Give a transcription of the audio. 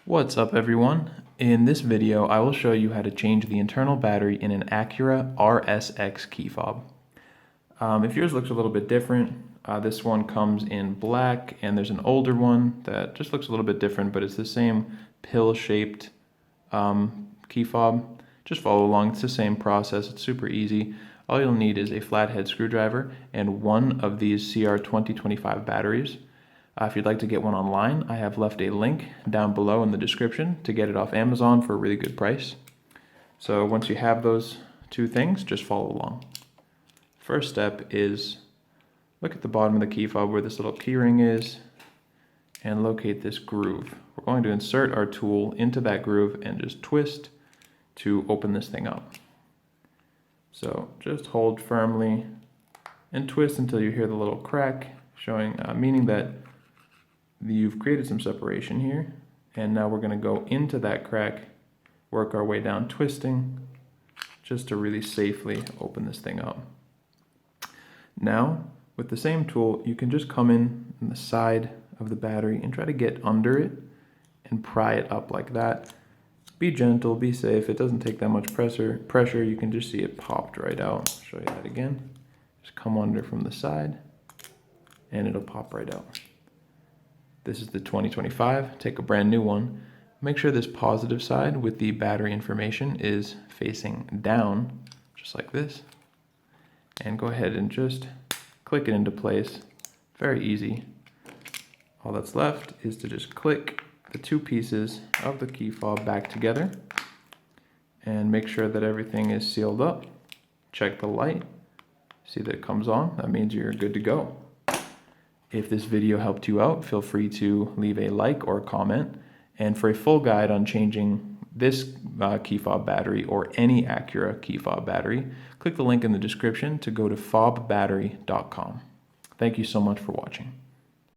What's up everyone? In this video I will show you how to change the internal battery in an Acura RSX key fob. If yours looks a little bit different, this one comes in black and there's an older one that just looks a little bit different, but it's the same pill-shaped key fob. Just follow along, it's the same process, it's super easy. All you'll need is a flathead screwdriver and one of these CR2025 batteries. If you'd like to get one online, I have left a link down below in the description to get it off Amazon for a really good price. So once you have those two things, just follow along. First step is look at the bottom of the key fob where this little key ring is and locate this groove. We're going to insert our tool into that groove and just twist to open this thing up. So just hold firmly and twist until you hear the little crack showing, meaning that you've created some separation here, and now we're going to go into that crack, work our way down twisting, just to really safely open this thing up. Now, with the same tool, you can just come in the side of the battery and try to get under it and pry it up like that. Be gentle, be safe, it doesn't take that much pressure, you can just see it popped right out. I'll show you that again. Just come under from the side, and it'll pop right out. This is the 2025, take a brand new one. Make sure this positive side with the battery information is facing down, just like this. And go ahead and just click it into place. Very easy. All that's left is to just click the two pieces of the key fob back together and make sure that everything is sealed up. Check the light. See that it comes on? That means you're good to go. If this video helped you out, feel free to leave a like or a comment. And for a full guide on changing this key fob battery or any Acura key fob battery, click the link in the description to go to fobbattery.com. Thank you so much for watching.